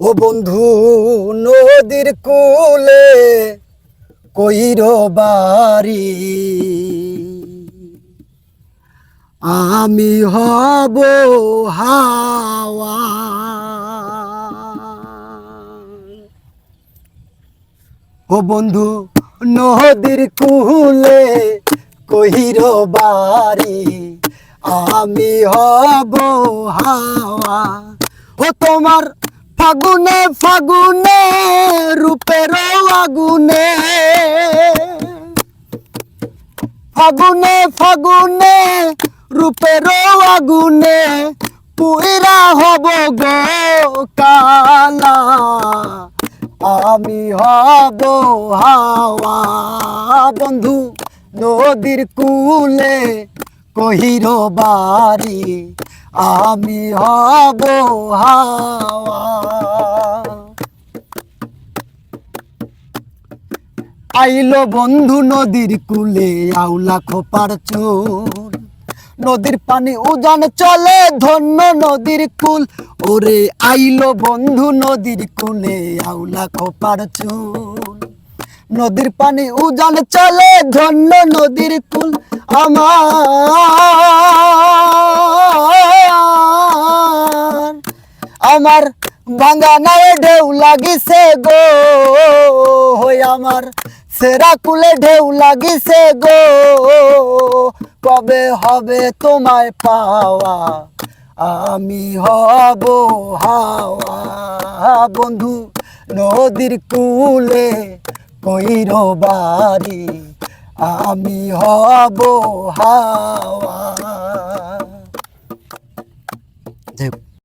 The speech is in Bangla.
ও বন্ধু নদীর কূলে কইর বাড়ি, আমি হব হাওয়া। ও বন্ধু নদীর কূলে কইর বাড়ি, আমি হব হাওয়া। ও তোমার ফাগুনে ফাগুনে রূপের আগুনে, ফাগুনে ফাগুনে রূপের আগুনে পুইরা হব গো কালা, আমি হব হাওয়া। বন্ধু নদীর কূলে কহির বাড়ি, আমি হব হাওয়া। আইলো বন্ধু নদীর কূলে আউলা খোপার চুল, নদীর পানি উজান চলে ধন্য নদীর কুল। ওরে আইলো বন্ধু নদীর কূলে আউলা খোপার চুল, নদীর পানি উজান চলে ধন্য নদীর কুল। আমার ভাঙ্গা নায়ে ঢেউ লাগিছে গো, হই আমার সেরা কুলে ঢেউ লাগিছে গো, কবে হবে তোমায় পাওয়া, আমি হব হাওয়া। বন্ধু নদীর কূলে কইর বাড়ি, আমি হব হাওয়া।